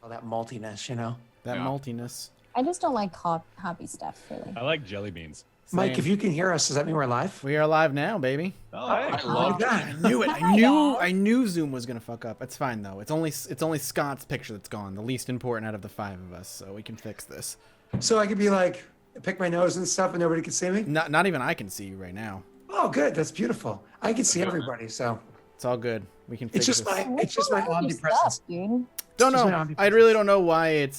All that maltiness, you know. That Yeah. maltiness. I just don't like hoppy stuff, really. I like jelly beans. Mike, Same. if you can hear us, does that mean we're live? We are live now, baby. Oh, hey. I like that. I knew it. I knew Zoom was gonna fuck up. It's fine though. It's only Scott's picture that's gone, the least important out of the 5 of us, so we can fix this. So I could be like, pick my nose and stuff, and nobody can see me. Not even I can see you right now. Oh, good. That's beautiful. I can see everybody, so It's all good. We can fix it's just this. my omnipresence. Stuff, dude. Don't just my know. omnipresence. I really don't know why it's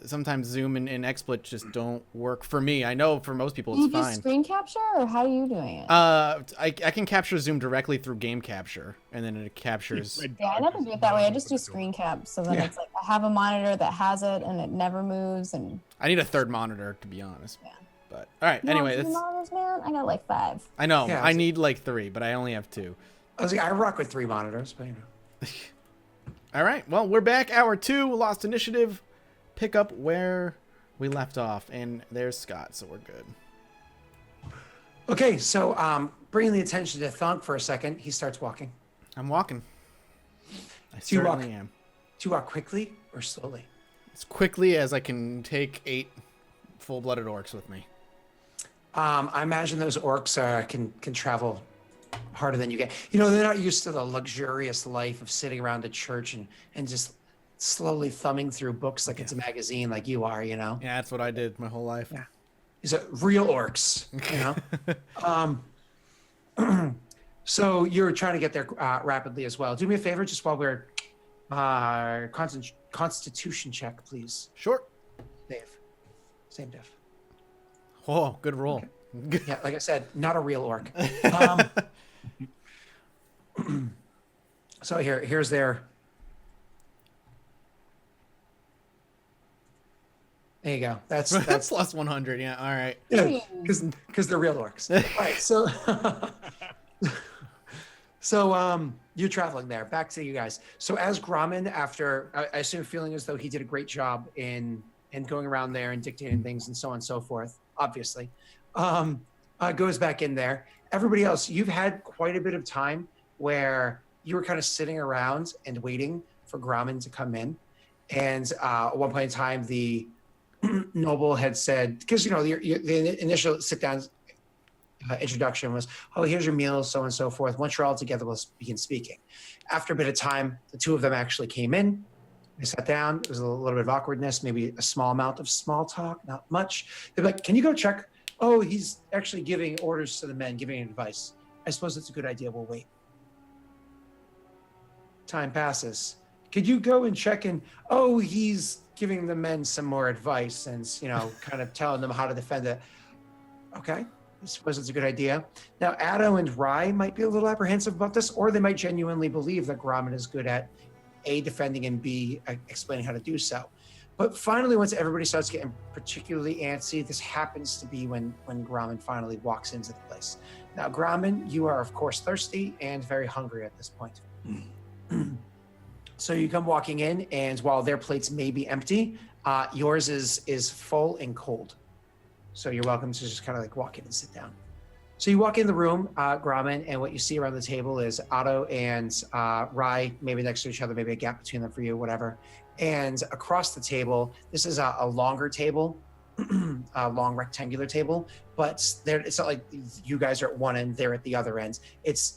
sometimes Zoom and XSplit just don't work for me. I know for most people Do you it's do fine. screen capture, or how are you doing it? I can capture Zoom directly through game capture, and then it captures. Yeah, I never do it that way. I just do screen cap, so then Yeah. it's like I have a monitor that has it and it never moves. And I need a third monitor to be honest. Yeah. But all right. You Anyway, want that's. two monitors, man. I got like 5. I know. Yeah, I it's- need like 3, but I only have 2. I was like, I rock with 3 monitors, but you know. All right. Well, we're back. Hour 2, Lost Initiative. Pick up where we left off, and there's Scott, so we're good. Okay, so bringing the attention to Thunk for a second, he starts walking. I'm walking. I Do you walk? certainly am. Do you walk quickly or slowly? As quickly as I can take 8 full-blooded orcs with me. I imagine those orcs can travel harder than you get. You know, they're not used to the luxurious life of sitting around a church and just slowly thumbing through books like it's a magazine, like you are. You know, Yeah, that's what I did my whole life. Yeah. These are real orcs. You know. So you're trying to get there rapidly as well. Do me a favor, just while we're constitution check, please. Sure. Dave. Same Dave. Oh, good roll. Yeah, like I said, not a real orc. So here's their. There you go. That's That's plus 100. Yeah. All right. because they're real orcs. All right, so you're traveling there. Back to you guys. So as Grommen, after I assume feeling as though he did a great job in going around there and dictating things and so on and so forth, obviously, goes back in there. Everybody else, you've had quite a bit of time where you were kind of sitting around and waiting for Grommen to come in. And at one point in time, the noble had said, because, you know, the initial sit-down introduction was, oh, here's your meal, so on and so forth. Once you're all together, we'll begin speaking. After a bit of time, the 2 of them actually came in. They sat down. There was a little bit of awkwardness, maybe a small amount of small talk, not much. They're like, can you go check? Oh, he's actually giving orders to the men, giving advice. I suppose it's a good idea. We'll wait. Time passes. Could you go and check in? Oh, he's giving the men some more advice and, you know, kind of telling them how to defend it. Okay, I suppose it's a good idea. Now, Addo and Rye might be a little apprehensive about this, or they might genuinely believe that Grommen is good at A, defending, and B, explaining how to do so. But finally, once everybody starts getting particularly antsy, this happens to be when Grommen finally walks into the place. Now, Grommen, you are, of course, thirsty and very hungry at this point. So you come walking in, and while their plates may be empty, yours is full and cold. So you're welcome to just kind of like walk in and sit down. So you walk in the room, Grommen, and what you see around the table is Otto and Rye, maybe next to each other, maybe a gap between them for you, whatever. And across the table, this is a longer table, a long rectangular table, but it's not like you guys are at one end, they're at the other end.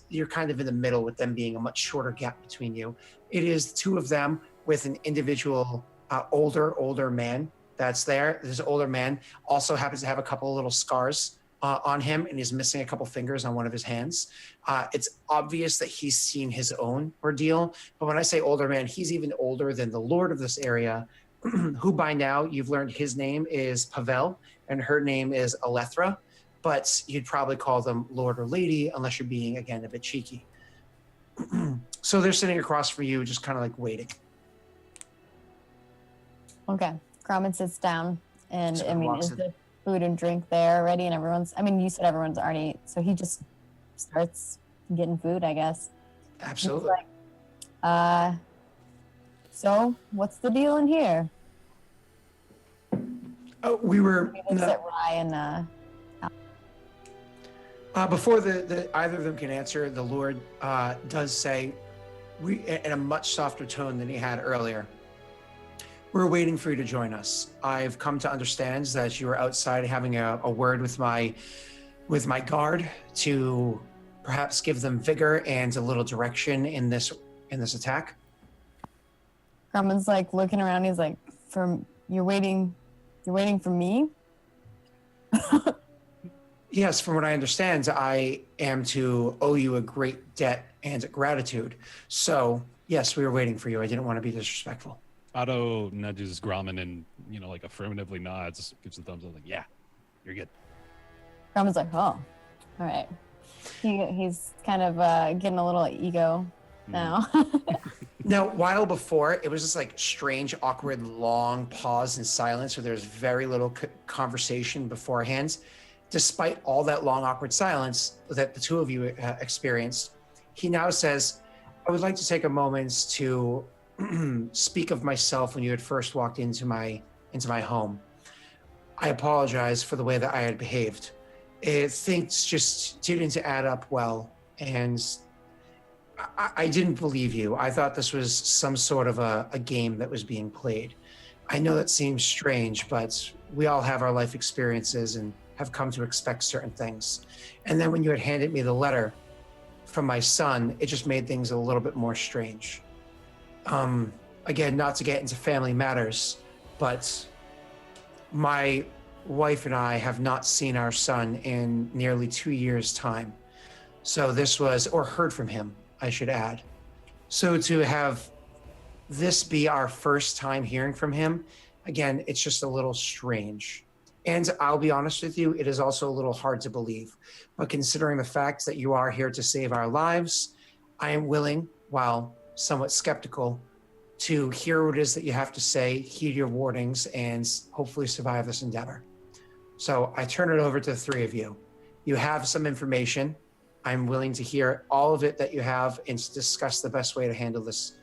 You're kind of in the middle with them being a much shorter gap between you. It is 2 of them with an individual older man that's there. This older man also happens to have a couple of little scars on him, and he's missing a couple fingers on one of his hands. It's obvious that he's seen his own ordeal, but when I say older man, he's even older than the lord of this area, who by now you've learned his name is Pavel and her name is Alethra, but you'd probably call them lord or lady unless you're being, again, a bit cheeky. So they're sitting across from you, just kind of like waiting. Okay. Grommen sits down, and So I mean, walks is in. the food and drink there already? And you said everyone's already, so he just starts getting food, I guess. Absolutely. He's like, so what's the deal in here? Oh, we were He looks at Rye and before the either of them can answer. The Lord does say, in a much softer tone than he had earlier. We're waiting for you to join us. I've come to understand that you were outside having a word with my guard to perhaps give them vigor and a little direction in this attack. Grumman's like looking around. He's like, you're waiting for me? Yes, from what I understand, I am to owe you a great debt and gratitude. So, yes, we were waiting for you. I didn't want to be disrespectful. Otto nudges Grumman and, like affirmatively nods, gives a thumbs up, like, yeah, you're good. Grumman's like, oh, all right. He's kind of getting a little ego now. Now, while before, it was just like strange, awkward, long pause and silence where there's very little conversation beforehand. Despite all that long, awkward silence that the two of you experienced, he now says, I would like to take a moment to speak of myself when you had first walked into my home. I apologize for the way that I had behaved. Things just didn't add up well, and I didn't believe you. I thought this was some sort of a game that was being played. I know that seems strange, but we all have our life experiences and have come to expect certain things. And then when you had handed me the letter from my son, it just made things a little bit more strange. Again, not to get into family matters, but my wife and I have not seen our son in nearly 2 years' time. So this was, or heard from him, I should add. So to have this be our first time hearing from him, again, it's just a little strange. And I'll be honest with you, it is also a little hard to believe. But considering the fact that you are here to save our lives, I am willing, while somewhat skeptical, to hear what it is that you have to say, heed your warnings, and hopefully survive this endeavor. So I turn it over to the three of you. You have some information. I'm willing to hear all of it that you have and to discuss the best way to handle this,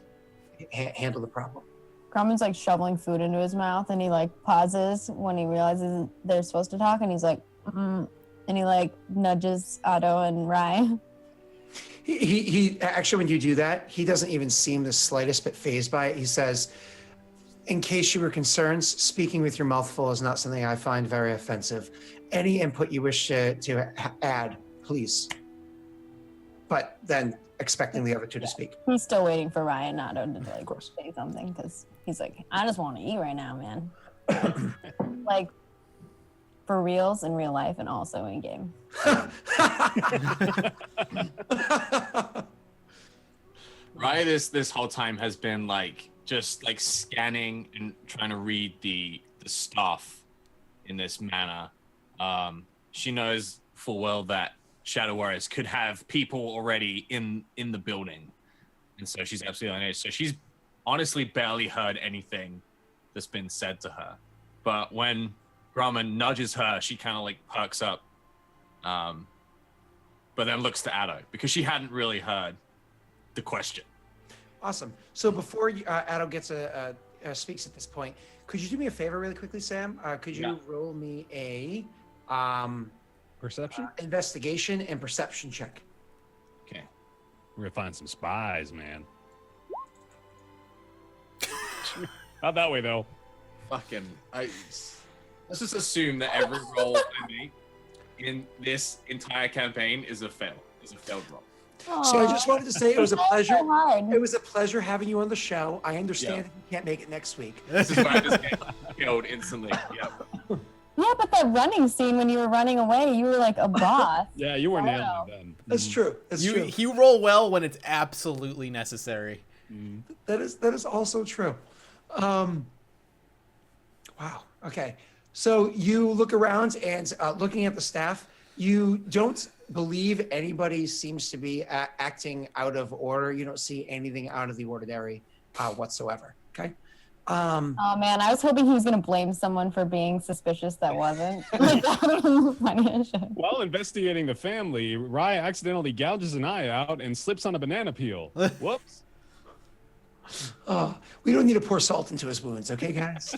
handle the problem. Grumman's like shoveling food into his mouth, and he like pauses when he realizes they're supposed to talk, and he's like, and he like nudges Otto and Rye. He actually, when you do that, he doesn't even seem the slightest bit fazed by it. He says, in case you were concerned, speaking with your mouth full is not something I find very offensive. Any input you wish to add, please. But then expecting the other two to speak. He's still waiting for Rye and Otto to like say something, because he's like, I just want to eat right now, man. Like, for reals in real life and also in game. Rye this whole time has been like just like scanning and trying to read the stuff in this manner. She knows full well that Shadow Warriors could have people already in the building, and so she's absolutely on edge. So she's honestly barely heard anything that's been said to her. But when Grumman nudges her, she kind of like perks up, but then looks to Addo because she hadn't really heard the question. Awesome. So before Addo gets speaks at this point, could you do me a favor really quickly, Sam? Could you roll me a Perception? Investigation and perception check? Okay. We're gonna find some spies, man. Not that way though. Fucking, let's just assume that every roll I make in this entire campaign is a failed roll. So I just wanted to say it was a pleasure. So hard. It was a pleasure having you on the show. I understand if you can't make it next week. This is why I just get killed instantly. Yep. Yeah, but that running scene when you were running away, you were like a boss. Yeah, you were nailing Wow. it then. That's true. That's true. You roll well when it's absolutely necessary. That is also true. Wow. Okay. So you look around and looking at the staff, you don't believe anybody seems to be acting out of order. You don't see anything out of the ordinary whatsoever. Okay. Oh man, I was hoping he was gonna blame someone for being suspicious that wasn't. Like, that would have been funny as shit. While investigating the family, Rye accidentally gouges an eye out and slips on a banana peel. Whoops. We don't need to pour salt into his wounds, okay, guys?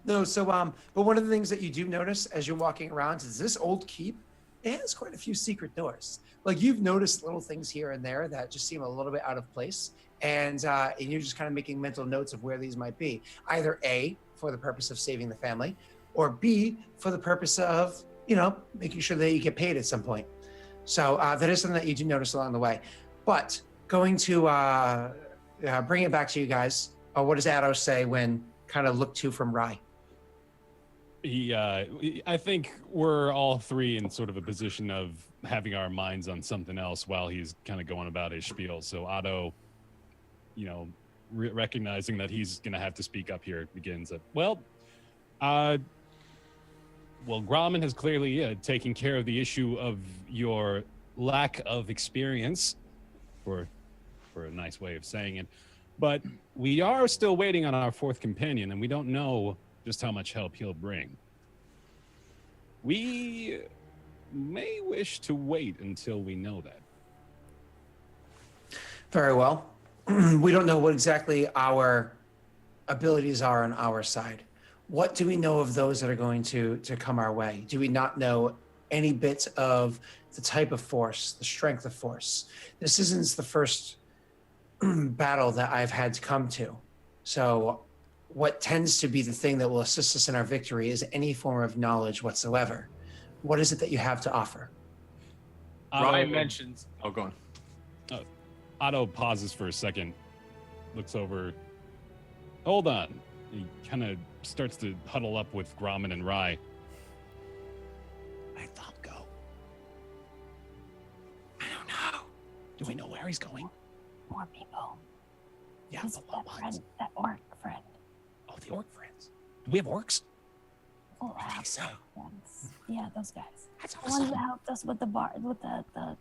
No, so but one of the things that you do notice as you're walking around is this old keep, it has quite a few secret doors. Like, you've noticed little things here and there that just seem a little bit out of place. and you're just kind of making mental notes of where these might be. Either A, for the purpose of saving the family, or B, for the purpose of, making sure that you get paid at some point. So that is something that you do notice along the way. But going to bring it back to you guys, what does Addo say when kind of looked to from Rye? I think we're all three in sort of a position of having our minds on something else while he's kind of going about his spiel. So Otto, recognizing that he's going to have to speak up here, begins at, Grauman has clearly taken care of the issue of your lack of experience, for a nice way of saying it. But we are still waiting on our fourth companion, and we don't know just how much help he'll bring. We may wish to wait until we know that. Very well. We don't know what exactly our abilities are on our side. What do we know of those that are going to come our way? Do we not know any bit of the type of force, the strength of force? This isn't the first battle that I've had to come to. So what tends to be the thing that will assist us in our victory is any form of knowledge whatsoever. What is it that you have to offer? Ryan mentions... Oh, go on. Otto pauses for a second, looks over. Hold on. He kind of starts to huddle up with Grauman and Rye. I thought go. I don't know. Do we know where he's going? More people. Yeah, His but what friend, ones? that orc friend. Oh, the orc friends. Do we have orcs? Oh, I think so. friends. Yeah, those guys. That's The ones awesome. that helped us with the bar, with the other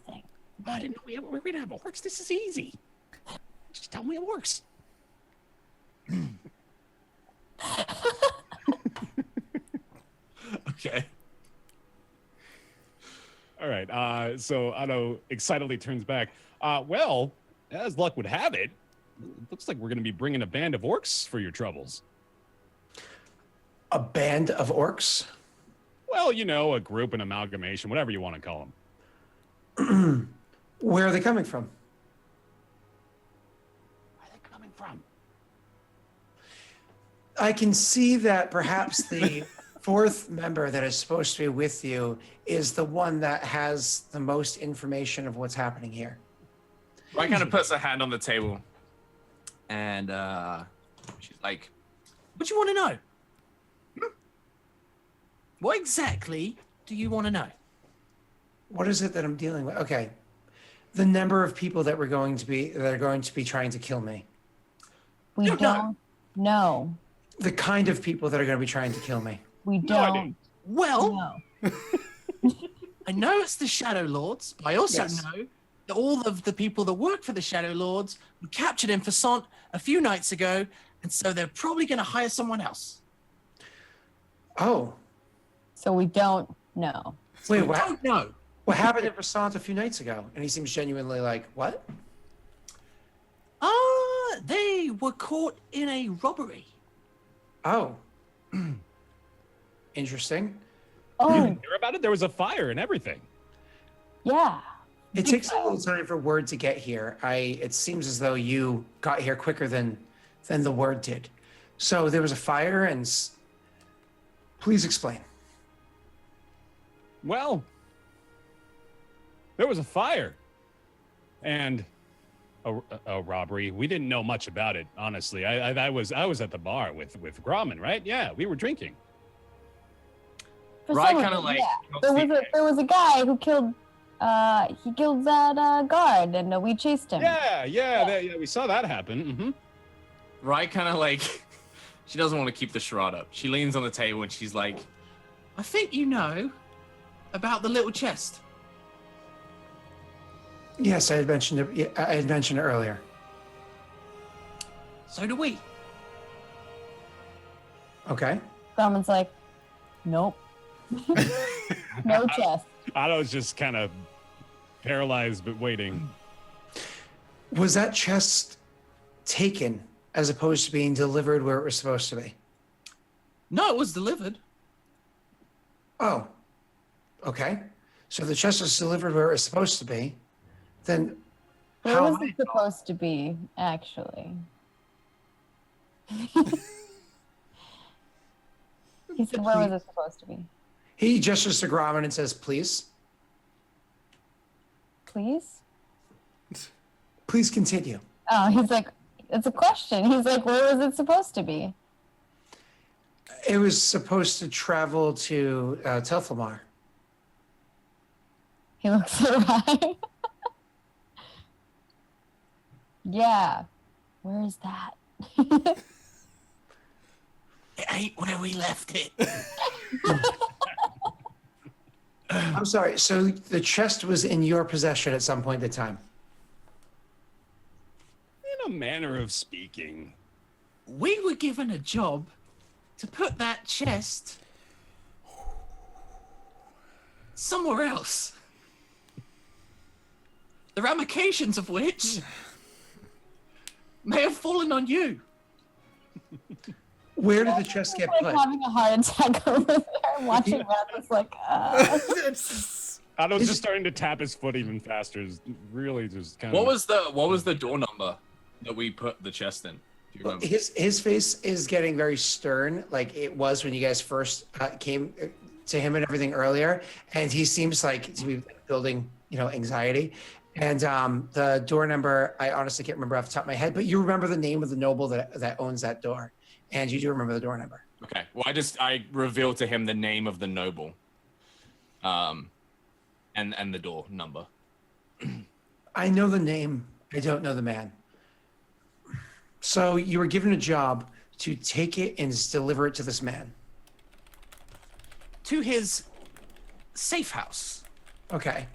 thing. I didn't know we're gonna have orcs. This is easy. Just tell me it works. Okay. All right. So Otto excitedly turns back. As luck would have it, looks like we're going to be bringing a band of orcs for your troubles. A band of orcs? Well, a group, an amalgamation, whatever you want to call them. Where are they coming from? Where are they coming from? I can see that perhaps the fourth member that is supposed to be with you is the one that has the most information of what's happening here. Ryan kind of puts her hand on the table, and she's like, What do you want to know? What exactly do you want to know? What is it that I'm dealing with? Okay. The number of people that are going to be trying to kill me. We No, no. don't know. The kind of people that are going to be trying to kill me. We No, I don't didn't. Well, know. I know it's the Shadow Lords, but I also Yes. know that all of the people that work for the Shadow Lords were captured in Fasant a few nights ago, and so they're probably going to hire someone else. Oh, So we don't know. wait, We what? don't know. What happened in Versant a few nights ago? And he seems genuinely like, what? They were caught in a robbery. Oh. Interesting. Oh, Hear about it? There was a fire and everything. yeah. It takes a little time for word to get here. It seems as though you got here quicker than the word did. So there was a fire, and please explain. Well, there was a fire and a robbery. We didn't know much about it, honestly. I was at the bar with Grauman, right? Yeah, we were drinking. For Rye some kinda reason, like yeah. There was a guy who killed that guard, and we chased him. Yeah, we saw that happen. Mm-hmm. Rye kind of like, she doesn't want to keep the charade up. She leans on the table and she's like, I think you know about the little chest. Yes, I had mentioned it. Yeah, I had mentioned it earlier. So do we. Okay. Grauman's like, nope. No chest. Otto's just kind of paralyzed but waiting. Was that chest taken as opposed to being delivered where it was supposed to be? No, it was delivered. Oh. Okay. So the chest was delivered where it was supposed to be. Then Where How was am I it supposed to be, actually? He said, where was it supposed to be? He gestures to Gromit and says, please. Please? Please continue. Oh, he's like, it's a question. He's like, where was it supposed to be? It was supposed to travel to Telfamar. He looks around. Yeah. Where is that? It ain't where we left it. I'm sorry. So the chest was in your possession at some point in time. In a manner of speaking. We were given a job to put that chest somewhere else. The ramifications of which may have fallen on you. Where did the chest get Like put? having a heart attack over there, watching Rabbit's like, Otto's just starting to tap his foot even faster. It's really just kind of. What was the door number that we put the chest in? Do you remember? His face is getting very stern, like it was when you guys first came to him and everything earlier, and he seems like to be building, anxiety. And the door number, I honestly can't remember off the top of my head, but you remember the name of the noble that owns that door, and you do remember the door number. Okay. Well, I revealed to him the name of the noble, and the door number. I know the name. I don't know the man. So you were given a job to take it and deliver it to this man. To his safe house. Okay.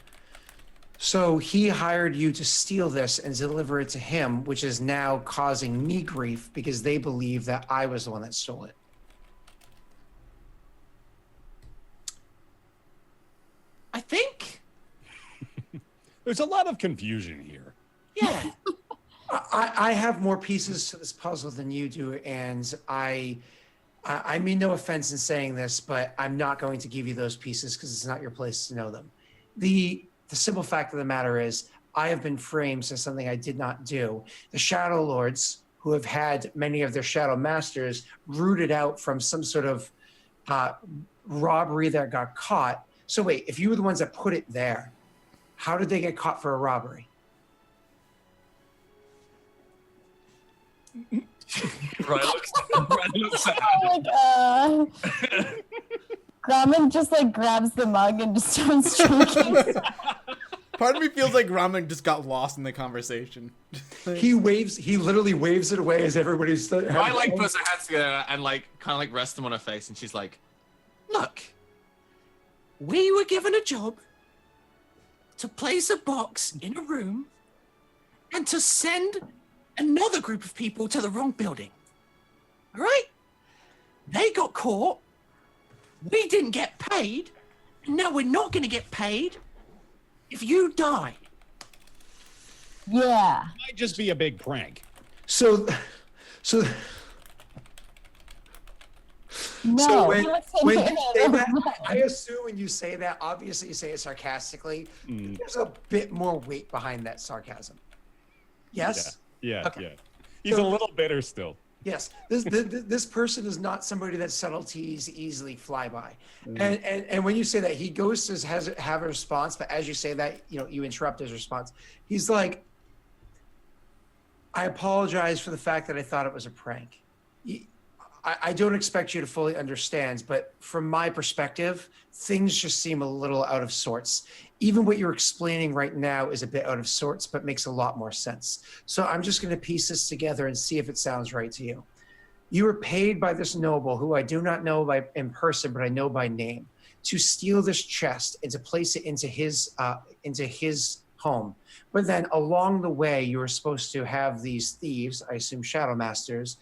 So he hired you to steal this and deliver it to him, which is now causing me grief because they believe that I was the one that stole it. I think. There's a lot of confusion here. Yeah. I have more pieces to this puzzle than you do, and I mean no offense in saying this, but I'm not going to give you those pieces because it's not your place to know them. The simple fact of the matter is I have been framed for something I did not do. The Shadow Lords, who have had many of their Shadow Masters rooted out from some sort of robbery that got caught. So wait, if you were the ones that put it there, how did they get caught for a robbery? Right looks at Gromit just like grabs the mug and just starts drinking. Part of me feels like Ramen just got lost in the conversation. He literally waves it away as everybody's. I like puts her hands together and like kind of like rest them on her face, and she's like, Look, we were given a job to place a box in a room and to send another group of people to the wrong building. All right? They got caught. We didn't get paid. And now we're not going to get paid if you die. Yeah. Might just be a big prank. So No. when he looks you into say it. that, I assume when you say that, obviously you say it sarcastically. There's a bit more weight behind that sarcasm. Yes? Yeah, Okay. yeah. He's a little bitter still. Yes. This person is not somebody that subtleties easily fly by. And when you say that, he goes to have a response, but as you say that, you interrupt his response. He's like, I apologize for the fact that I thought it was a prank. I don't expect you to fully understand, but from my perspective, things just seem a little out of sorts. Even what you're explaining right now is a bit out of sorts, but makes a lot more sense. So I'm just going to piece this together and see if it sounds right to you. You were paid by this noble, who I do not know in person, but I know by name, to steal this chest and to place it into his home. But then along the way, you were supposed to have these thieves, I assume Shadow Masters,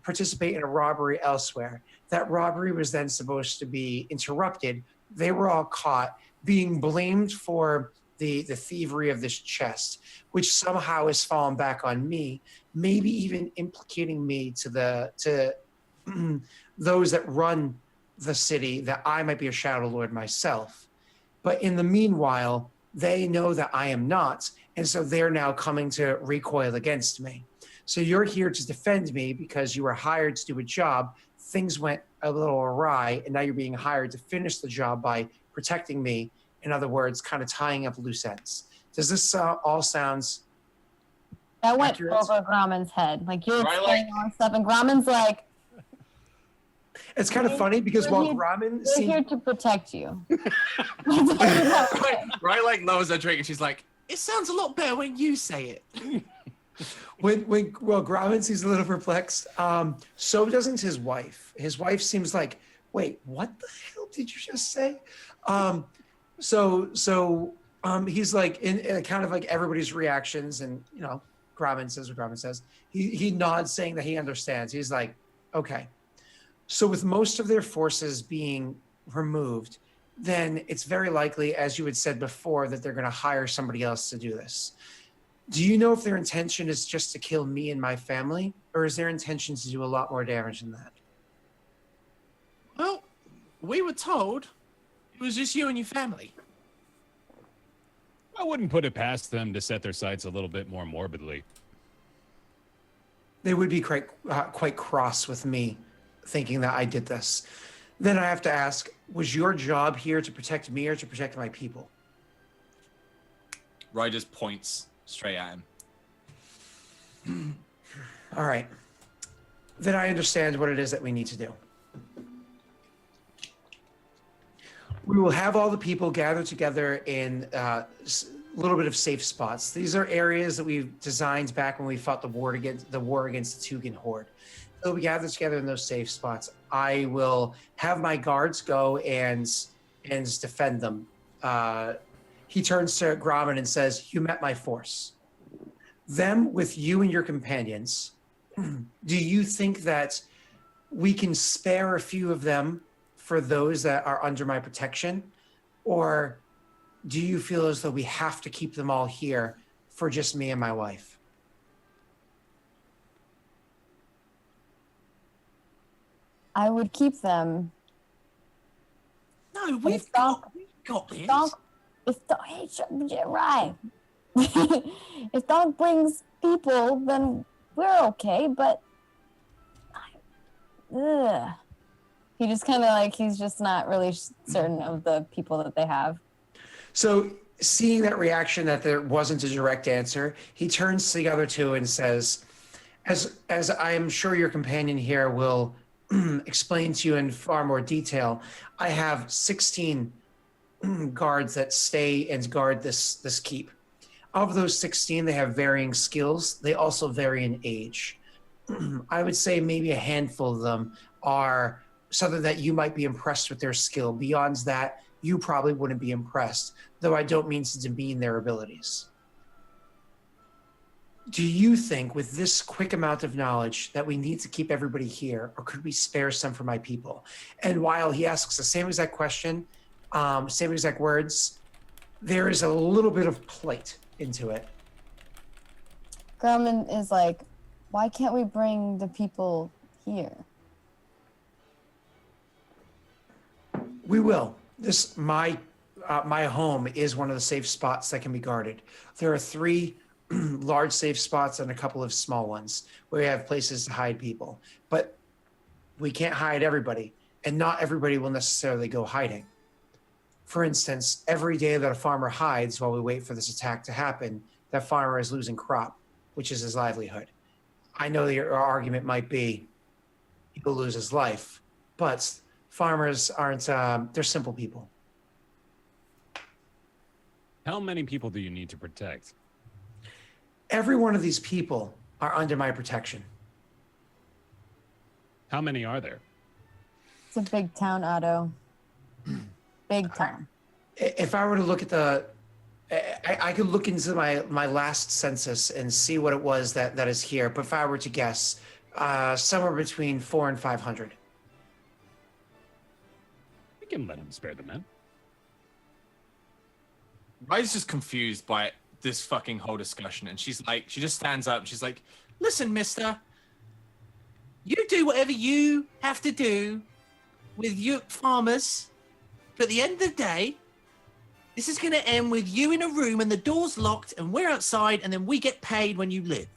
participate in a robbery elsewhere. That robbery was then supposed to be interrupted. They were all caught, being blamed for the thievery of this chest, which somehow has fallen back on me, maybe even implicating me to those that run the city, that I might be a Shadow Lord myself. But in the meanwhile, they know that I am not, And so they're now coming to recoil against me. So you're here to defend me because you were hired to do a job. Things went a little awry, and now you're being hired to finish the job by protecting me. In other words, kind of tying up loose ends. Does this all sounds That went accurate? over Grauman's head. Like you're Right, explaining all this stuff, and Grauman's like, It's kind of funny because while Grauman "We're seemed here to protect you." Right, like lowers her drink and she's like, It sounds a lot better when you say it. when Grauman seems a little perplexed, so doesn't his wife. His wife seems like, wait, what the hell did you just say? He's like in kind of like everybody's reactions, and Grauman says what Grauman says. He nods, saying that he understands. He's like, okay. So with most of their forces being removed, then it's very likely, as you had said before, that they're going to hire somebody else to do this. Do you know if their intention is just to kill me and my family, or is their intention to do a lot more damage than that? Well, we were told it was just you and your family. I wouldn't put it past them to set their sights a little bit more morbidly. They would be quite cross with me, thinking that I did this. Then I have to ask, was your job here to protect me or to protect my people? Roy just points straight at him. All right. Then I understand what it is that we need to do. We will have all the people gather together in a little bit of safe spots. These are areas that we've designed back when we fought the war against the Tugan Horde. They'll be gathered together in those safe spots. I will have my guards go and defend them. He turns to Grauman and says, "You met my force. Them with you and your companions. Do you think that we can spare a few of them for those that are under my protection? Or do you feel as though we have to keep them all here for just me and my wife?" I would keep them. No, we've got this. Right. If Donk brings people, then we're okay. But he just kind of like he's just not really certain of the people that they have. So seeing that reaction that there wasn't a direct answer, he turns to the other two and says, as I am sure your companion here will explain to you in far more detail, I have 16 guards that stay and guard this keep. Of those 16, they have varying skills. They also vary in age. I would say maybe a handful of them are something that you might be impressed with their skill. Beyond that, you probably wouldn't be impressed, though I don't mean to demean their abilities. Do you think with this quick amount of knowledge that we need to keep everybody here, or could we spare some for my people? And while he asks the same exact question, same exact words, there is a little bit of plight into it. Grauman is like, why can't we bring the people here? We will. My home is one of the safe spots that can be guarded. There are 3 large safe spots and a couple of small ones where we have places to hide people. But we can't hide everybody, and not everybody will necessarily go hiding. For instance, every day that a farmer hides while we wait for this attack to happen, that farmer is losing crop, which is his livelihood. I know that your argument might be he'll lose his life, but farmers aren't, they're simple people. How many people do you need to protect? Every one of these people are under my protection. How many are there? It's a big town, Otto. Big town. If I were to look at I could look into my last census and see what it was that is here. But if I were to guess, somewhere between 400 and 500. We can let him spare the men. Rai's just confused by this fucking whole discussion, and she's like, she just stands up and she's like, Listen, mister. You do whatever you have to do with your farmers. But at the end of the day, This is going to end with you in a room and the door's locked and we're outside and then we get paid when you live.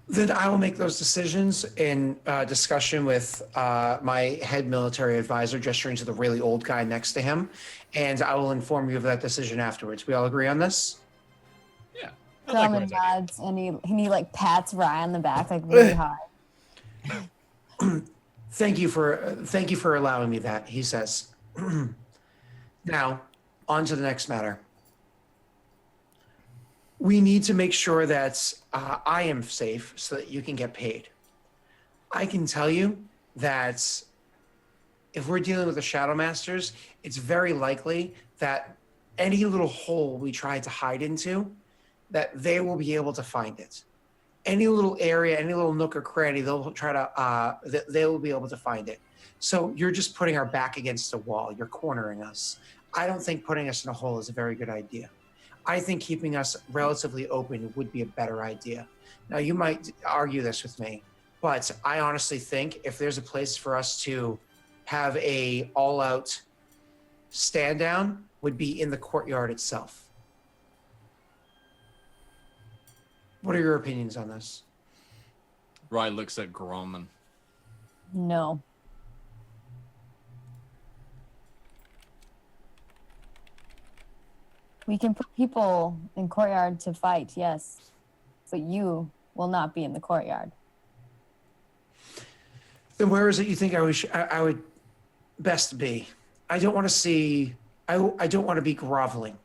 Then I will make those decisions in discussion with my head military advisor, gesturing to the really old guy next to him, and I will inform you of that decision afterwards. We all agree on this? Yeah. I like Grumman Ryan's idea. nods and he like pats Ryan on the back like really hard. Thank you for allowing me that, he says. Now, on to the next matter. We need to make sure that I am safe so that you can get paid. I can tell you that if we're dealing with the Shadow Masters, it's very likely that any little hole we try to hide into, that they will be able to find it. Any little area, any little nook or cranny, they'll try to, they will be able to find it. So you're just putting our back against a wall. You're cornering us. I don't think putting us in a hole is a very good idea. I think keeping us relatively open would be a better idea. Now, you might argue this with me, but I honestly think if there's a place for us to have a all-out stand down, would be in the courtyard itself. What are your opinions on this? Rye looks at Grumman. No. We can put people in courtyard to fight, yes, but you will not be in the courtyard. Then where is it you think I would best be? I don't want to see, I don't want to be groveling.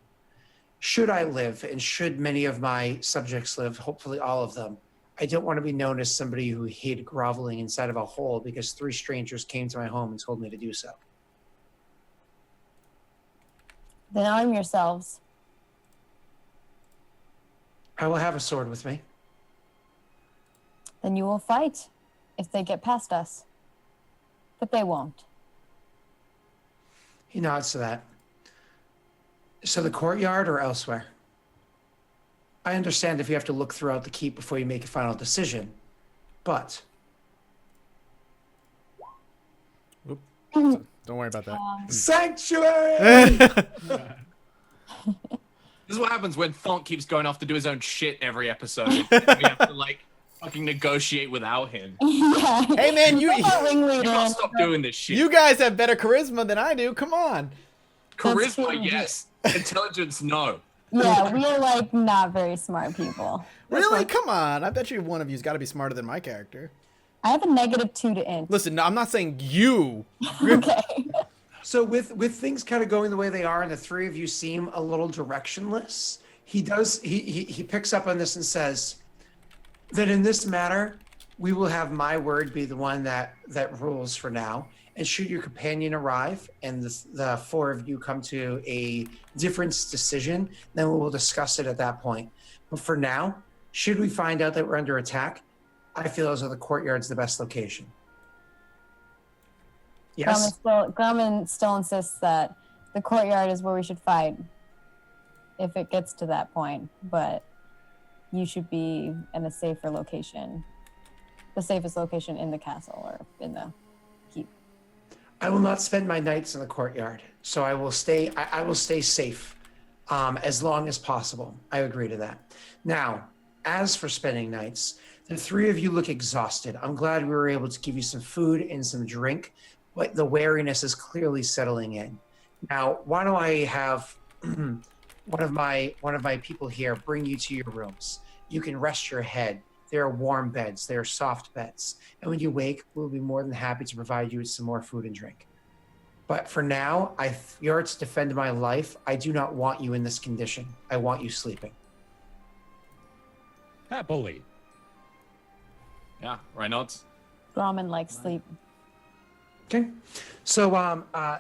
Should I live, and should many of my subjects live, hopefully all of them, I don't want to be known as somebody who hated groveling inside of a hole because 3 strangers came to my home and told me to do so. Then arm yourselves. I will have a sword with me. Then you will fight if they get past us. But they won't. He nods to that. So the courtyard or elsewhere? I understand if you have to look throughout the keep before you make a final decision, but Don't worry about that. sanctuary! This is what happens when Fonk keeps going off to do his own shit every episode. We have to like fucking negotiate without him. Yeah. Hey man, You gotta stop doing this shit. you guys have better charisma than I do. Come on. That's true. Charisma, yes. Intelligence, no. Yeah, we are like not very smart people. Really? Come on. I bet you one of you's got to be smarter than my character. I have a -2 to int. Listen, no, I'm not saying you. Okay. So with things kind of going the way they are, and the 3 of you seem a little directionless, he picks up on this and says that in this matter, we will have my word be the one that rules for now. And should your companion arrive and the 4 of you come to a different decision, then we will discuss it at that point. But for now, should we find out that we're under attack, I feel as though the courtyard's the best location. Yes? Grumman still insists that the courtyard is where we should fight if it gets to that point, but you should be in a safer location, the safest location in the castle or in the keep. I will not spend my nights in the courtyard, so I will stay. I will stay safe as long as possible. I agree to that. Now, as for spending nights, the 3 of you look exhausted. I'm glad we were able to give you some food and some drink, but the wariness is clearly settling in. Now, why don't I have one of my people here bring you to your rooms? You can rest your head. There are warm beds. There are soft beds. And when you wake, we'll be more than happy to provide you with some more food and drink. But for now, you're to defend my life. I do not want you in this condition. I want you sleeping. Happily. Yeah, right nods. Grumman likes sleep. Okay. So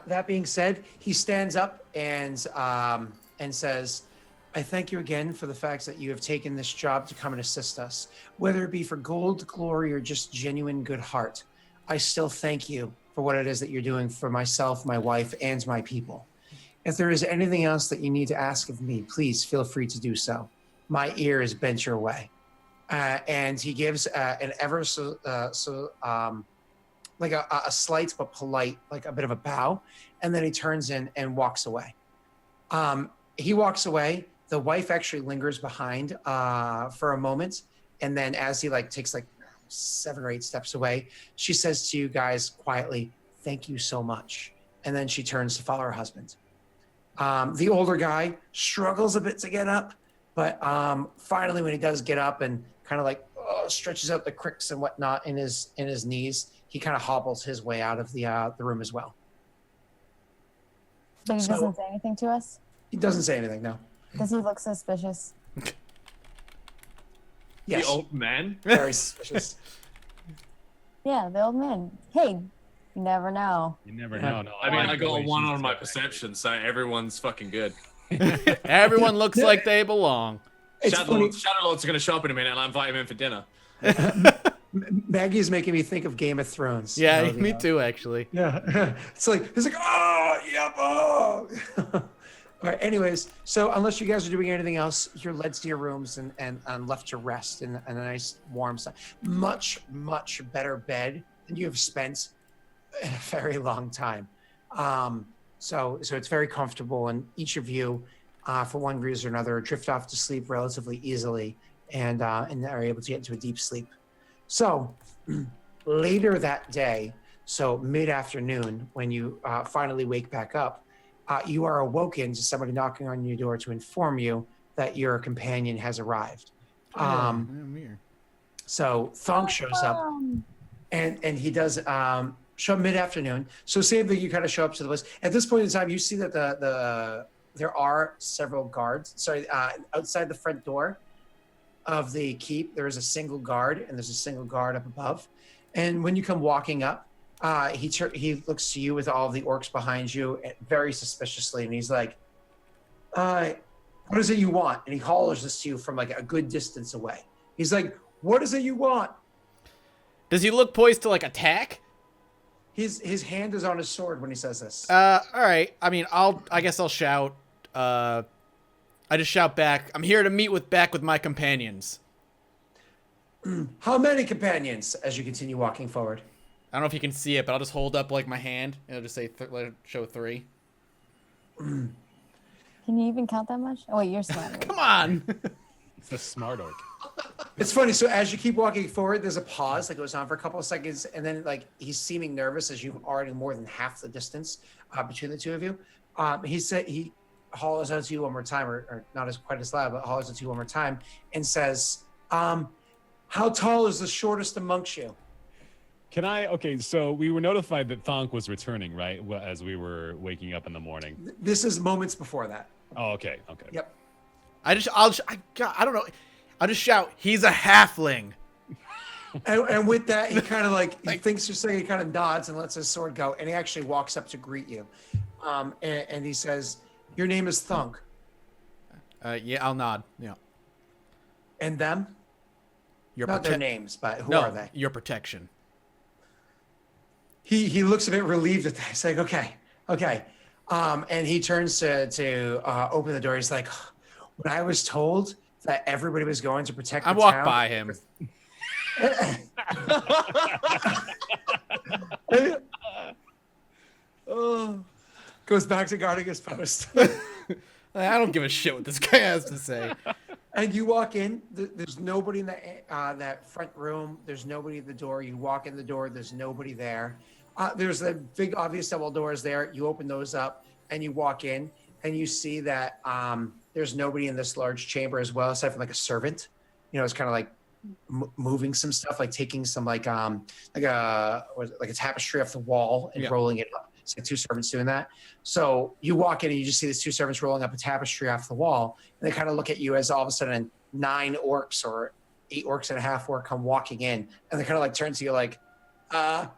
that being said, he stands up and says, I thank you again for the fact that you have taken this job to come and assist us. Whether it be for gold, glory, or just genuine good heart, I still thank you for what it is that you're doing for myself, my wife, and my people. If there is anything else that you need to ask of me, please feel free to do so. My ear is bent your way. And he gives an ever so like a slight but polite, like a bit of a bow, and then he turns in and walks away. He walks away. The wife actually lingers behind for a moment, and then as he like takes like 7 or 8 steps away, she says to you guys quietly, "Thank you so much," and then she turns to follow her husband. The older guy struggles a bit to get up, but finally when he does get up and kind of like stretches out the cricks and whatnot in his knees, he kind of hobbles his way out of the room as well. But he So- doesn't say anything to us? He doesn't say anything, no. Does he look suspicious? Yes, The old man. very suspicious. Yeah, the old man. Hey, you never know. You never Yeah. know. No, I mean, like I the got a way 1 she's on my acting. perception, so everyone's fucking good. Everyone looks like they belong. It's funny. Shadowlord's gonna show up in a minute, and I invite him in for dinner. Maggie's making me think of Game of Thrones. Yeah, You know, me too, actually. Yeah, it's like oh, yep, oh. All right. Anyways, so unless you guys are doing anything else, you're led to your rooms and left to rest in a nice warm sun. Much better bed than you have spent in a very long time. So it's very comfortable, and each of you, for one reason or another, drift off to sleep relatively easily, and are able to get into a deep sleep. So later that day, so mid-afternoon, when you finally wake back up, you are awoken to somebody knocking on your door to inform you that your companion has arrived. So Thunk shows up, and he does show up mid-afternoon. So same thing, you kind of show up to the place. At this point in time, you see that there are several guards. Sorry, outside the front door of the keep, there is a single guard, and there's a single guard up above. And when you come walking up, he looks to you with all of the orcs behind you, very suspiciously, and he's like, "What is it you want?" And he hollers this to you from like a good distance away. He's like, "What is it you want?" Does he look poised to like attack? His hand is on his sword when he says this. All right. I mean, I guess I'll shout. I just shout back, "I'm here to meet back with my companions." How many companions? As you continue walking forward. I don't know if you can see it, but I'll just hold up like my hand and it'll just say let it show 3. Can you even count that much? Oh, wait, you're smart. Come on. It's a smart orc. It's funny. So as you keep walking forward, there's a pause that goes on for a couple of seconds, and then like he's seeming nervous as you've already more than half the distance between the two of you. He hollers out to you one more time, or not as quite as loud, but hollers out to you one more time, and says, "How tall is the shortest amongst you?" Okay, so we were notified that Thonk was returning, right? As we were waking up in the morning. This is moments before that. Oh, okay. Yep. I don't know. I'll just shout, "He's a halfling." And with that, he kind of like, he thinks you're saying, he kind of nods and lets his sword go, and he actually walks up to greet you. And he says, "Your name is Thunk." Yeah, I'll nod. Yeah. And them? Your Not their names, but who no, are they? your protection. He looks a bit relieved at that. He's like, okay. And he turns to open the door. He's like, when I was told that everybody was going to protect I the walk town, by him. goes back to guarding his post. I don't give a shit what this guy has to say. And you walk in. There's nobody in that front room. There's nobody at the door. You walk in the door. There's nobody there. There's the big obvious double doors there. You open those up and you walk in, and you see that there's nobody in this large chamber as well, aside from like a servant. You know, it's kind of like moving some stuff, like taking some like a tapestry off the wall and rolling it up. It's like 2 servants doing that. So you walk in and you just see these 2 servants rolling up a tapestry off the wall, and they kind of look at you as all of a sudden 9 orcs or 8 orcs and a half orc come walking in, and they kind of like turn to you like, So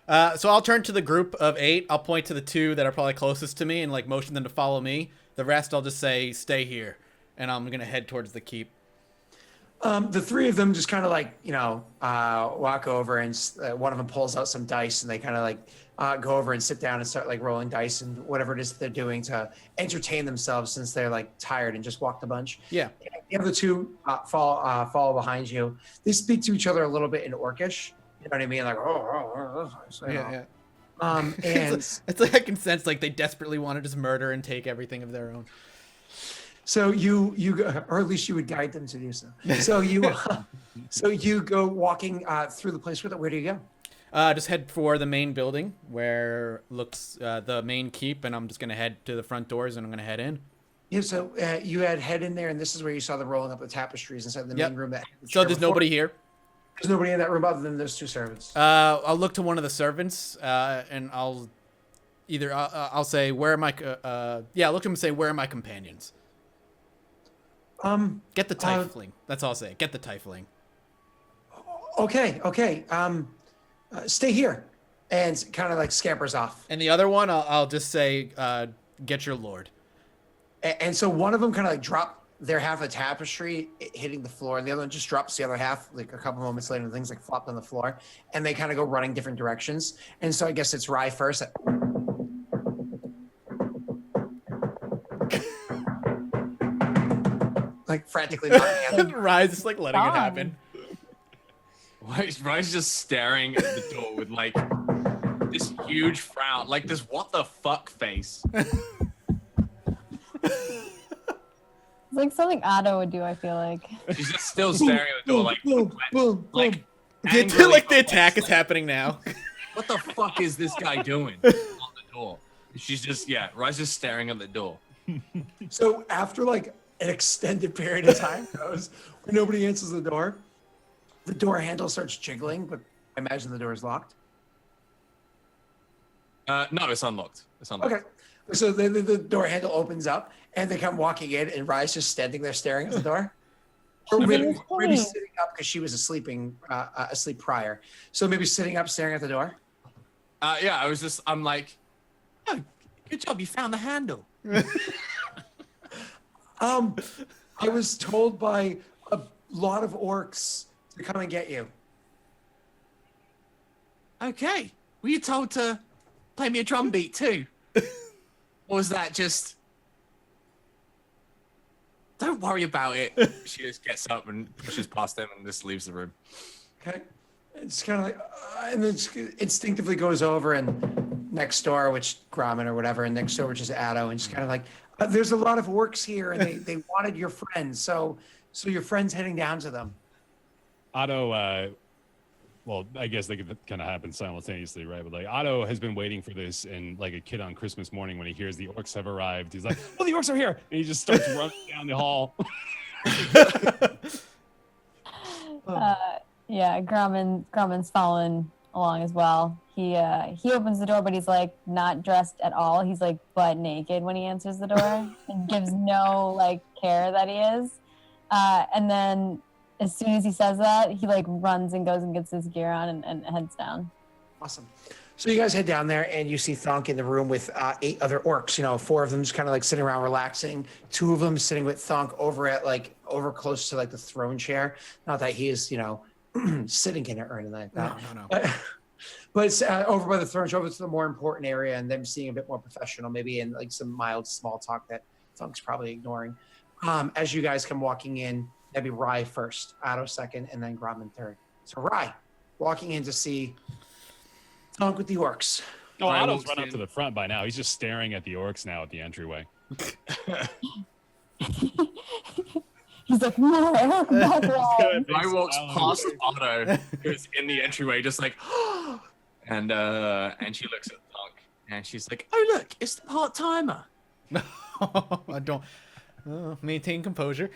I'll turn to the group of 8. I'll point to the 2 that are probably closest to me and like motion them to follow me. The rest I'll just say, "Stay here," and I'm gonna head towards the keep. The 3 of them just kind of like, walk over, and one of them pulls out some dice, and they kind of like go over and sit down and start like rolling dice and whatever it is they're doing to entertain themselves, since they're like tired and just walked a bunch. Yeah. The other 2 follow behind you. They speak to each other a little bit in Orcish, You know what I mean? Like, so, you know. Yeah. And It's like I can sense like they desperately want to just murder and take everything of their own. so you go, or at least you would guide them to do so. So you go walking through the place. Where do you go? Just head for the main building where looks the main keep, and I'm just gonna head to the front doors and I'm gonna head in. Yeah, so you had head in there, and this is where you saw them rolling up the tapestries inside the Yep. main room. So there's nobody here. There's nobody in that room other than those two servants. I'll look to one of the servants, and I'll say, "Where are my?" I'll look to him and say, "Where are my companions?" Get the tiefling. That's all I'll say. Get the tiefling. Okay. Stay here, and kind of like scampers off. And the other one, I'll just say, "Get your lord." And so one of them kind of like dropped their half of the tapestry hitting the floor, and the other one just drops the other half like a couple moments later, and things like flopped on the floor, and they kind of go running different directions. And so I guess it's Rye first. Like frantically knocking at Rise is like letting it happen. Rye's just staring at the door with like this huge frown, like this what the fuck face. It's like something Otto would do, I feel like. She's just still staring at the door, like, like Like the attack is happening now. What the fuck is this guy doing on the door? She's just Rye's just staring at the door. So after like an extended period of time goes where nobody answers the door handle starts jiggling, but I imagine the door is locked. No, it's unlocked. It's unlocked. Okay. So the door handle opens up, and they come walking in, and Rye's just standing there staring at the door. Or maybe sitting up because she was asleep prior. So maybe sitting up, staring at the door. I'm like, Oh, good job, you found the handle. I was told by a lot of orcs to come and get you. Okay. Were you told to play me a drum beat too? Or was that just... Don't worry about it. she just gets up and pushes past him and just leaves the room. Okay. It's kind of like, and then instinctively goes over and next door, which Gromit or whatever, and next door, which is Addo, and just kind of like, there's a lot of orcs here, and they wanted your friends, so your friend's heading down to them. Otto, well, I guess they could kind of happen simultaneously, right? But like Otto has been waiting for this, and like a kid on Christmas morning when he hears the orcs have arrived, he's like, "Oh, the orcs are here!" And he just starts running down the hall. Grumman's following along as well. He opens the door, but he's like not dressed at all. He's like butt naked when he answers the door and gives no like care that he is. And then as soon as he says that, he like runs and goes and gets his gear on and heads down. Awesome. So you guys head down there, and you see Thunk in the room with 8 other orcs. You know, 4 of them just kind of like sitting around relaxing. 2 of them sitting with Thunk over close to like the throne chair. Not that he is, sitting in it or anything like that. No. But it's over by the throne chair, over to the more important area, and them seeing a bit more professional, maybe in like some mild small talk that Thunk's probably ignoring. As you guys come walking in, that'd be Rye first, Otto second, and then Gromman third. So Rye, walking in to see Thunk with the orcs. No, Otto's run up to the front by now. He's just staring at the orcs now at the entryway. He's like, no, Rye walks past Otto, who's in the entryway, just like, and she looks at Thunk, and she's like, Oh, look, it's the part-timer. I don't maintain composure.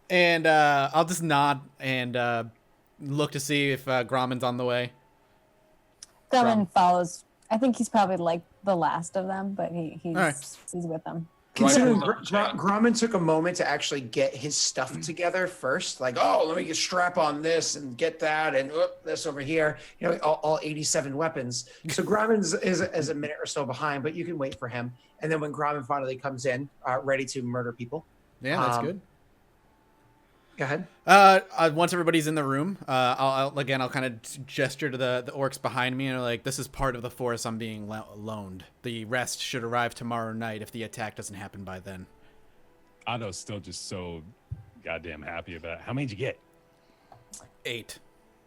And I'll just nod and look to see if Gromman's on the way. Grumman follows. I think he's probably like the last of them, but he's right. he's with them. Considering Gromman took a moment to actually get his stuff together first, like, oh, let me get strap on this and get that and this over here, all 87 weapons. So Gromman is a minute or so behind, but you can wait for him. And then when Gromman finally comes in, ready to murder people. Yeah, that's good. Go ahead. Once everybody's in the room, I'll kind of gesture to the orcs behind me and like, this is part of the force I'm being loaned. The rest should arrive tomorrow night if the attack doesn't happen by then. Otto's still just so goddamn happy about it. How many did you get? 8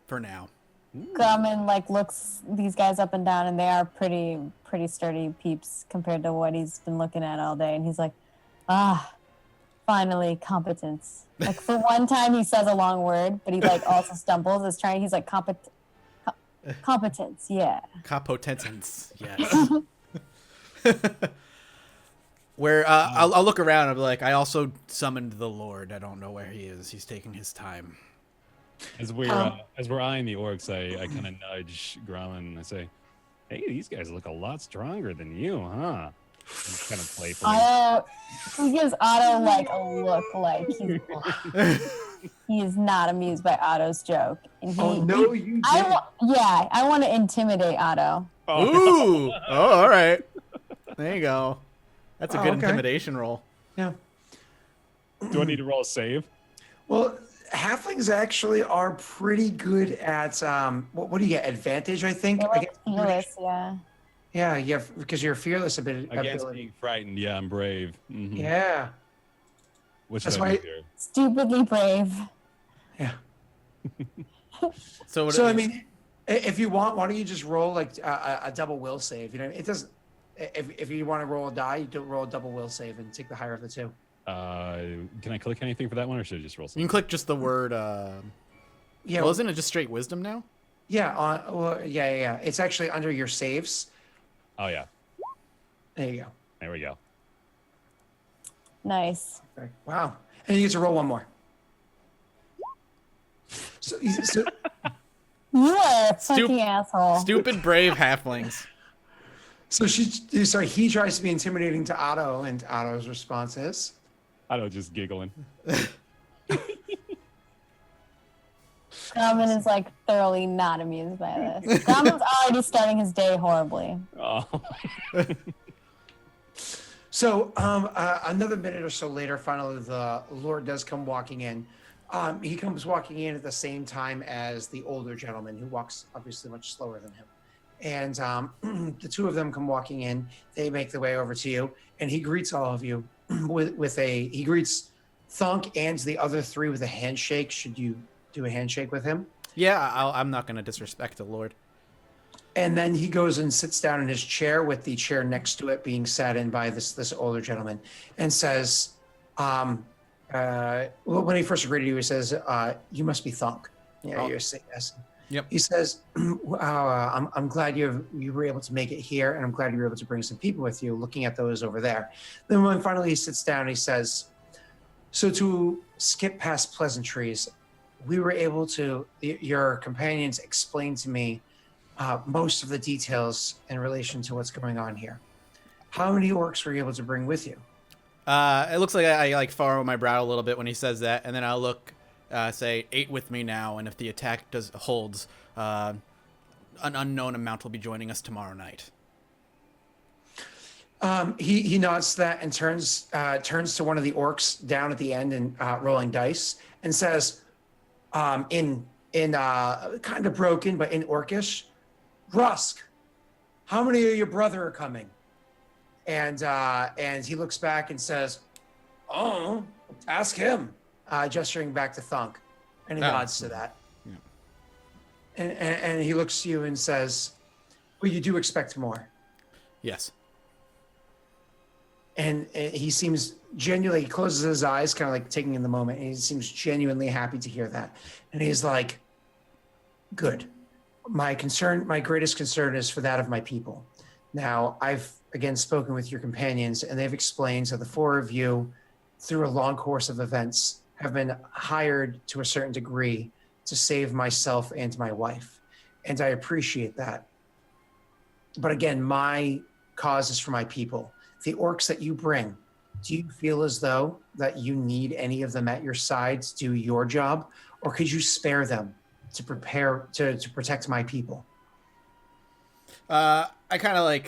for now. Grumman like looks these guys up and down, and they are pretty sturdy peeps compared to what he's been looking at all day. And he's like, finally competence. Like for one time he says a long word, but he like also stumbles. He's like competence, yeah. Competence, yes. Where I'll look around. I'll be like, I also summoned the Lord. I don't know where he is. He's taking his time. As we're eyeing the orcs, I kind of nudge Grumman and I say, "Hey, these guys look a lot stronger than you, huh?" Kind of playfully. He gives Otto like a look like he is not amused by Otto's joke. And You did. I want to intimidate Otto. Ooh! Oh, all right. There you go. That's a good okay. intimidation roll. Yeah. Do I need to roll a save? Well, halflings actually are pretty good at what do you get? Advantage, I think. They're like fearless, yeah. Yeah, yeah, because you're fearless Against ability. being frightened, yeah, I'm brave. Mm-hmm. Yeah. Which That's should I why- do here? Stupidly brave. Yeah. So I mean, if you want, why don't you just roll like a double will save? You know, it doesn't. If you want to roll a die, you don't roll a double will save and take the higher of the two. Can I click anything for that one, or should I just roll you something? can click just the word. Yeah. Well, isn't it just straight wisdom now? Yeah. Yeah. It's actually under your saves. Oh yeah, There you go. there we go. Nice. Okay. Wow. And you get to roll one more. So You are a Stup- fucking asshole. Stupid brave halflings. he tries to be intimidating to Otto, and Otto's response is, I don't just giggling. Grumman is like thoroughly not amused by this. Grumman's already starting his day horribly. Oh, So another minute or so later, finally, the Lord does come walking in. He comes walking in at the same time as the older gentleman, who walks obviously much slower than him. And the two of them come walking in. They make their way over to you, and he greets all of you he greets Thunk and the other three with a handshake. Should you do a handshake with him? Yeah, I'm not going to disrespect the Lord. And then he goes and sits down in his chair, with the chair next to it being sat in by this older gentleman, and says, when he first agreed to you, he says, "You must be Thunk." Yeah, Oh. you're saying yes. Yep. He says, I'm glad you were able to make it here, and I'm glad you were able to bring some people with you, looking at those over there. Then when finally he sits down, he says, so to skip past pleasantries, we were able to, your companions explained to me most of the details in relation to what's going on here. How many orcs were you able to bring with you? It looks like I like furrow my brow a little bit when he says that, and then I'll look, say 8 with me now, and if the attack holds, an unknown amount will be joining us tomorrow night. He nods to that and turns to one of the orcs down at the end and rolling dice, and says, in kind of broken but in Orcish, "Rusk, how many of your brother are coming?" And he looks back and says, "Oh, ask him," gesturing back to Thunk, and he nods to that. Yeah. And he looks to you and says, "Well, you do expect more." Yes. And he seems genuinely, he closes his eyes, kind of like taking in the moment, and he seems genuinely happy to hear that. And he's like, "Good. My greatest concern is for that of my people. Now, I've again spoken with your companions, and they've explained that the 4 of you, through a long course of events, have been hired to a certain degree to save myself and my wife. And I appreciate that. But again, my cause is for my people. The orcs that you bring, do you feel as though that you need any of them at your side to do your job, or could you spare them to prepare to protect my people?" I kind of like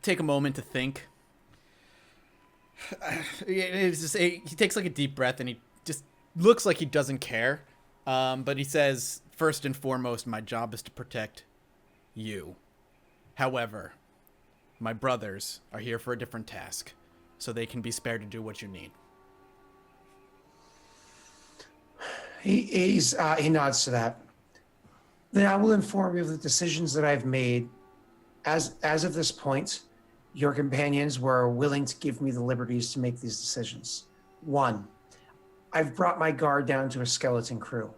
take a moment to think. It's just, he takes like a deep breath and he just looks like he doesn't care. But he says, first and foremost, my job is to protect you. However, my brothers are here for a different task, so they can be spared to do what you need. He nods to that. Then I will inform you of the decisions that I've made. As of this point, your companions were willing to give me the liberties to make these decisions. 1, I've brought my guard down to a skeleton crew.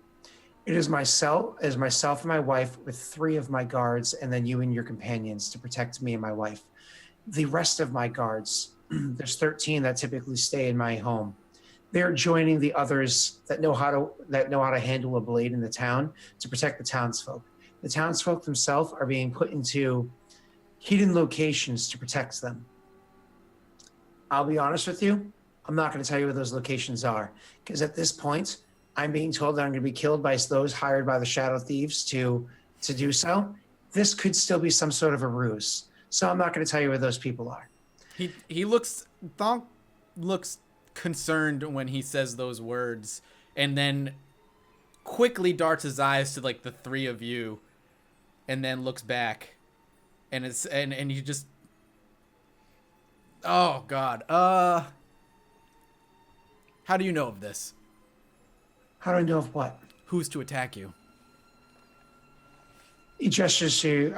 It is myself and my wife with 3 of my guards, and then you and your companions to protect me and my wife. The rest of my guards, there's 13 that typically stay in my home. They're joining the others that know how to handle a blade in the town to protect the townsfolk. The townsfolk themselves are being put into hidden locations to protect them. I'll be honest with you, I'm not going to tell you where those locations are, because at this point, I'm being told that I'm going to be killed by those hired by the Shadow Thieves to do so. This could still be some sort of a ruse, so I'm not going to tell you where those people are. Thonk looks concerned when he says those words, and then quickly darts his eyes to like the 3 of you, and then looks back, and you just, oh God, how do you know of this? How do I know of what? Who's to attack you? He gestures to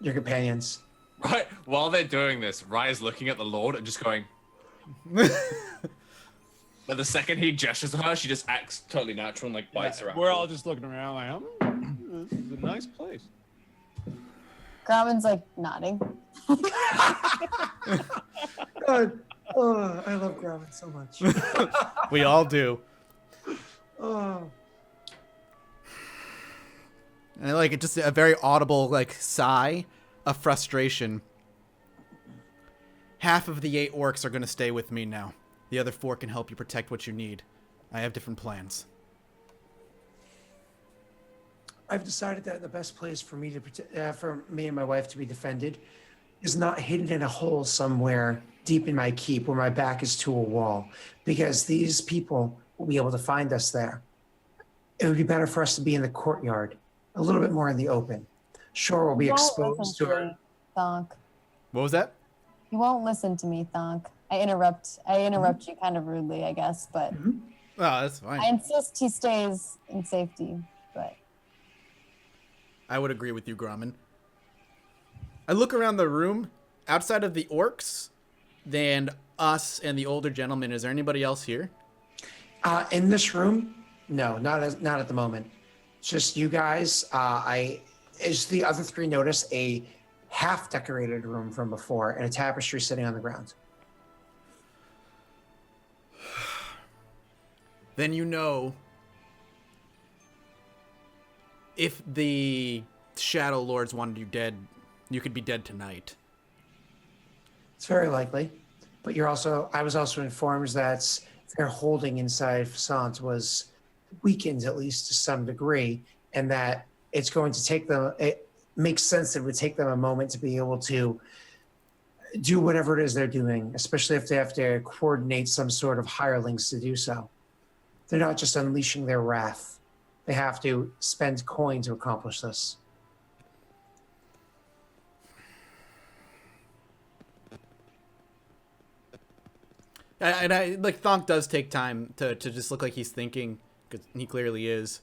your companions. Right while they're doing this, Raya's looking at the Lord and just going. But the second he gestures to her, she just acts totally natural and like bites her out. We're all just looking around like, this is a nice place. Grauman's like nodding. God, oh, I love Grauman so much. We all do. Oh. And like it just a very audible like sigh of frustration. Half of the 8 orcs are going to stay with me now. The other 4 can help you protect what you need. I have different plans. I've decided that the best place for me for me and my wife to be defended is not hidden in a hole somewhere deep in my keep where my back is to a wall, because these people will be able to find us there. It would be better for us to be in the courtyard, a little bit more in the open. Sure, we'll be exposed to me, Thonk. What was that? You won't listen to me, Thonk. I interrupt you kind of rudely, I guess, but Oh, that's fine. I insist he stays in safety, but I would agree with you, Grauman. I look around the room. Outside of the orcs, and us and the older gentleman, is there anybody else here? In this room, no, not at the moment. Just you guys. As the other 3 notice a half-decorated room from before and a tapestry sitting on the ground. Then you know if the Shadow Lords wanted you dead, you could be dead tonight. It's very likely, but I was also informed that their holding inside Fasant was weakened, at least to some degree, and that it's going to take them, it makes sense that it would take them a moment to be able to do whatever it is they're doing, especially if they have to coordinate some sort of hirelings to do so. They're not just unleashing their wrath. They have to spend coin to accomplish this. And I like Thonk does take time to just look like he's thinking, because he clearly is.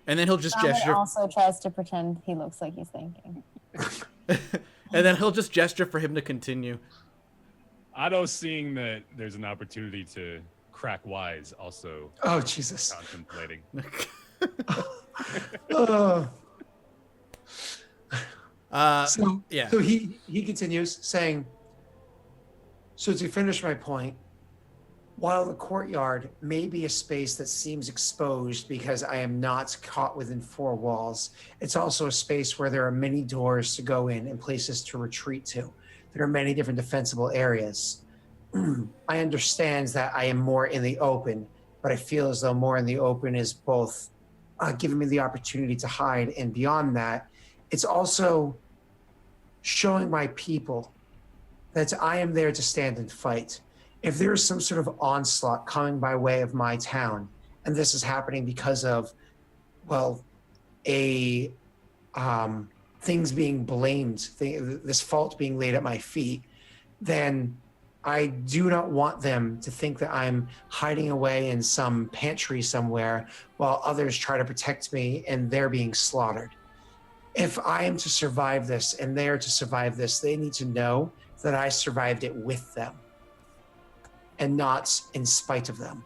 And then he'll just gesture. also tries to pretend he looks like he's thinking. And then he'll just gesture for him to continue. Otto, seeing that there's an opportunity to crack wise, also Oh, Jesus. contemplating. Oh. Yeah. So he continues saying, so to finish my point, while the courtyard may be a space that seems exposed because I am not caught within 4 walls, it's also a space where there are many doors to go in and places to retreat to. There are many different defensible areas. I understand that I am more in the open, but I feel as though more in the open is both giving me the opportunity to hide, and beyond that, it's also showing my people that I am there to stand and fight. If there is some sort of onslaught coming by way of my town, and this is happening because of, well, things being blamed, this fault being laid at my feet, then I do not want them to think that I'm hiding away in some pantry somewhere while others try to protect me and they're being slaughtered. if I am to survive this and they are to survive this, they need to know that I survived it with them and not in spite of them.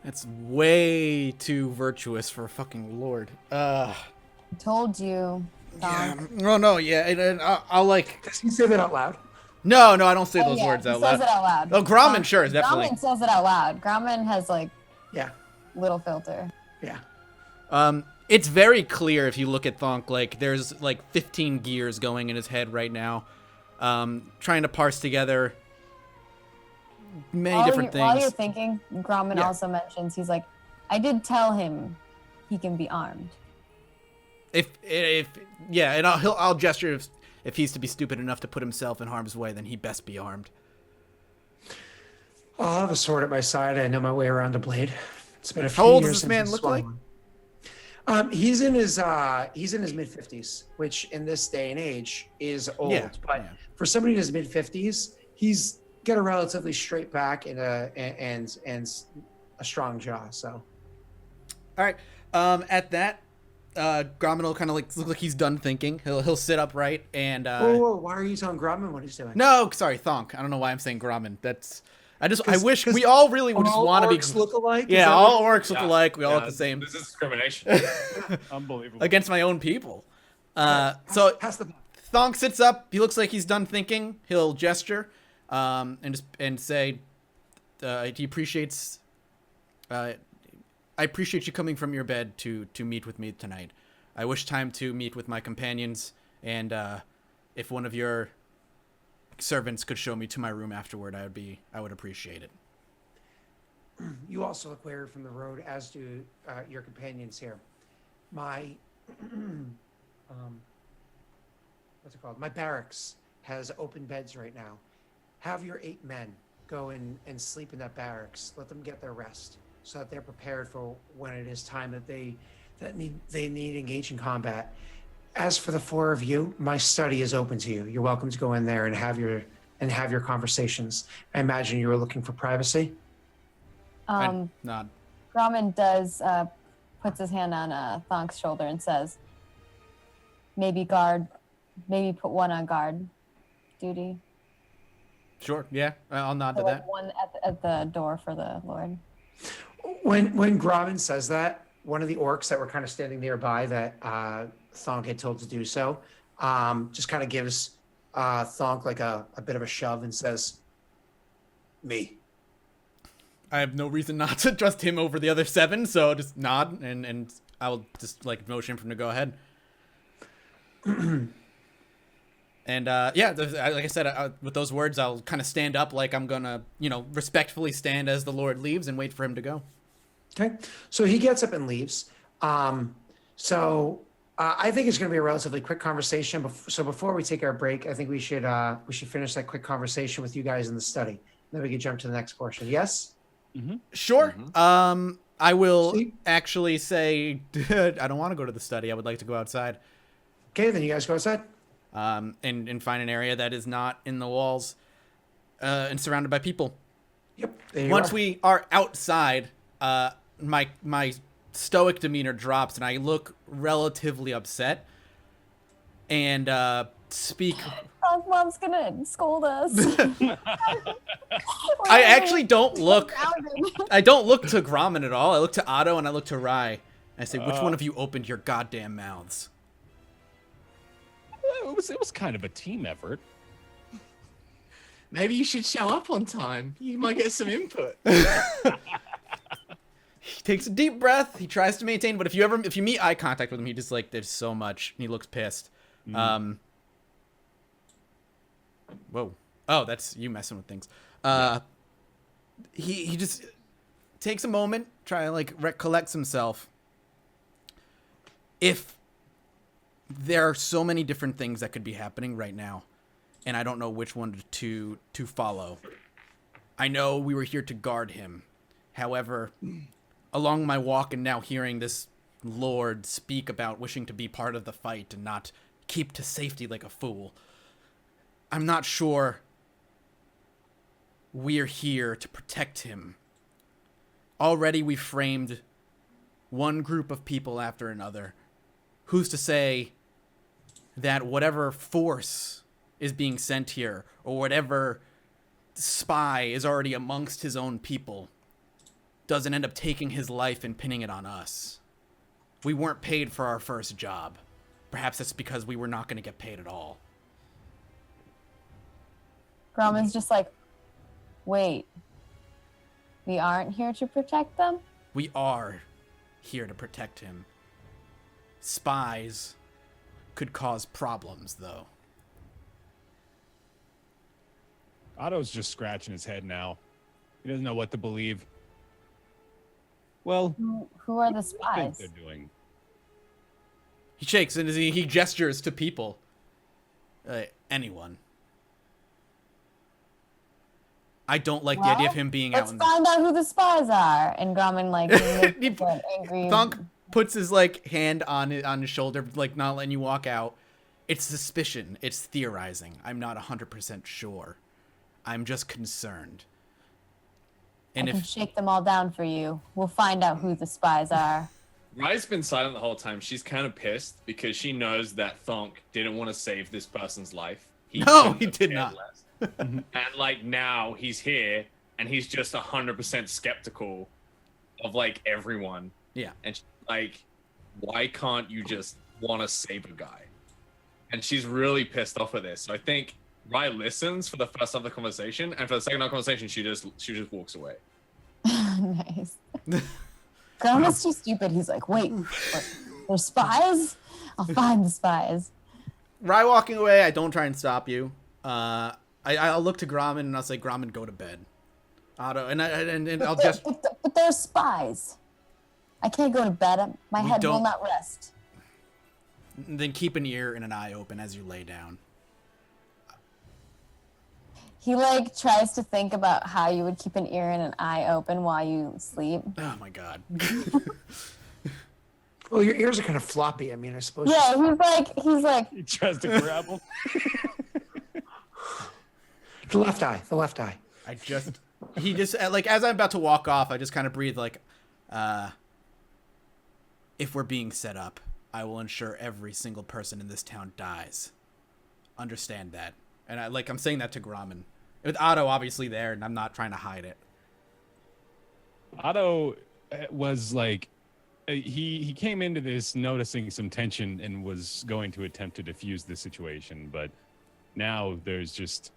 That's way too virtuous for a fucking lord. I told you. Yeah. Thunk. No, yeah, and I'll like. Does he say that out loud? No, I don't say Oh, those yeah, words he out says loud. it out loud. Oh, Grommen, sure, is definitely. Grommen says it out loud. Grommen has like Yeah. little filter. Yeah. It's very clear if you look at Thonk, like there's like 15 gears going in his head right now, trying to parse together many different While you're things. thinking, Grommen Yeah. also mentions he's like, I did tell him he can be armed. If yeah, and I'll gesture if he's to be stupid enough to put himself in harm's way, then he best be armed. I'll have a sword at my side. I know my way around a blade. It's been a few How old does years this since man I look swung like? one. He's in his mid-50s, which in this day and age is old. Yeah, But yeah. for somebody in his mid-50s, he's got a relatively straight back and a strong jaw. So All right. At that, Grommen will kind of like look like he's done thinking. He'll sit upright and. whoa, why are you telling Grommen what he's doing? No, sorry, Thonk. I don't know why I'm saying Grommen. I 'Cause- wish 'cause we all really would just All want to be. orcs look alike? Is Yeah, that all what- orcs look alike. We all look the same This is discrimination. Unbelievable. against my own people. So Pass the. Thonk sits up. He looks like he's done thinking. He'll gesture, and say, he appreciates. I appreciate you coming from your bed to meet with me tonight. I wish time to meet with my companions, and if one of your servants could show me to my room afterward, I would appreciate it. You also look weird from the road, as do your companions here. My, what's it called? My barracks has open beds right now. Have your 8 men go in and sleep in that barracks. Let them get their rest, so that they're prepared for when it is time that they need to engage in combat. As for the 4 of you, my study is open to you. You're welcome to go in there and have your conversations. I imagine you were looking for privacy. I nod. Grommen does puts his hand on Thonk's shoulder and says, maybe put one on guard duty. Sure. Yeah, I'll nod So to like that. one at the door for the Lord. When Grommen says that, one of the orcs that were kind of standing nearby that Thonk had told to do so, just kind of gives Thonk like a bit of a shove and says, "Me." I have no reason not to trust him over the other 7, so just nod and I'll just like motion for him to go ahead. And yeah, like I said, with those words, I'll kind of stand up like I'm gonna, respectfully stand as the Lord leaves and wait for him to go. Okay, so he gets up and leaves. I think it's going to be a relatively quick conversation. So before we take our break, I think we should finish that quick conversation with you guys in the study. Then we can jump to the next portion. Yes. Sure. I will See? actually say I don't want to go to the study. I would like to go outside. Okay, then you guys go outside. And find an area that is not in the walls and surrounded by people. Yep. There you Once are. we are outside, my stoic demeanor drops and I look relatively upset and speak. Thonk's mom's gonna scold us. I actually don't look. Grounded. I don't look to Grommen at all. I look to Otto and I look to Rye. I say, which one of you opened your goddamn mouths? It was kind of a team effort. Maybe you should show up on time. You might get some input. He takes a deep breath. He tries to maintain, but if you meet eye contact with him, he just like there's so much. And he looks pissed. Whoa. Oh, that's you messing with things. He just takes a moment, try to like recollects himself. If there are so many different things that could be happening right now, and I don't know which one to follow. I know we were here to guard him. However, along my walk and now hearing this lord speak about wishing to be part of the fight and not keep to safety like a fool, I'm not sure we're here to protect him. Already we framed one group of people after another. Who's to say that whatever force is being sent here, or whatever spy is already amongst his own people, doesn't end up taking his life and pinning it on us? We weren't paid for our first job. Perhaps that's because we were not going to get paid at all. Grauman's just like, wait, we aren't here to protect them? We are here to protect him. Spies could cause problems, though. Otto's just scratching his head now. He doesn't know what to believe. Well, Who are the what do you think spies? they're doing? He shakes and he gestures to people. Anyone. I don't like the idea of him being out Let's in find out who the spies are. And Grauman like makes an angry. Thunk puts his like hand on his shoulder, like not letting you walk out. It's suspicion. It's theorizing. I'm not 100% sure. I'm just concerned. And I can shake them all down for you. We'll find out who the spies are. Rye's been silent the whole time. She's kind of pissed because she knows that Thunk didn't want to save this person's life. No, couldn't he have did cared not. less. And like now he's here and he's just 100% skeptical of like everyone. Yeah. And she's like, why can't you just want to save a guy? And she's really pissed off at this. So I think Rye listens for the first half of the conversation, and for the second half of the conversation, she just walks away. Nice. Grauman's too stupid. He's like, wait, what? They're spies? I'll find the spies. Rye walking away, I don't try and stop you. I'll look to Grauman and I'll say, Grauman, go to bed. Otto, and I'll just... But they're spies. I can't go to bed. My head will don't- not rest. Then keep an ear and an eye open as you lay down. He like tries to think about how you would keep an ear and an eye open while you sleep. Oh my god. Well, your ears are kind of floppy. I mean, I suppose. Yeah, he's like, He tries to grab him. The left eye. The left eye. He just, like, as I'm about to walk off, I just kind of breathe like, if we're being set up, I will ensure every single person in this town dies. Understand that. And I'm saying that to Grauman. With Otto obviously there, and I'm not trying to hide it. Otto was like, he came into this noticing some tension and was going to attempt to diffuse the situation, but now there's just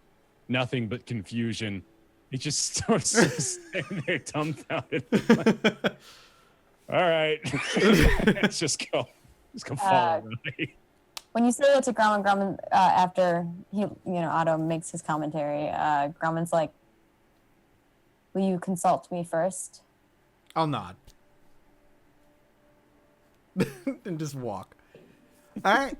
nothing but confusion. He just starts standing there dumbfounded. All right, let's just go. Just go follow me. when you say that to Grauman, after Otto makes his commentary, Grauman's like, will you consult me first? I'll nod. And just walk. All right.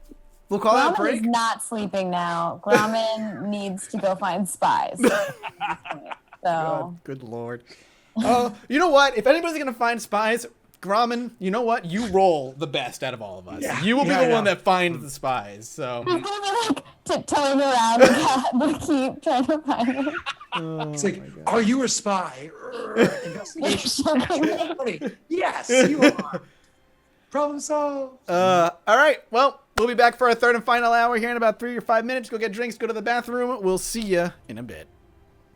We'll call that a Grauman break. is not sleeping now. Grauman needs to go find spies. So Good lord. Oh, you know what? If anybody's going to find spies, Grauman, you know what? You roll the best out of all of us. Yeah. You will be Yeah, I the one know. that finds the spies. So he's gonna be like tiptoeing around the keep trying to find him. It's like, are you a spy? Investigation. Yes, you are. Problem solved. all right. Well, we'll be back for our third and final hour here in about 3 or 5 minutes. Go get drinks, go to the bathroom. We'll see you in a bit.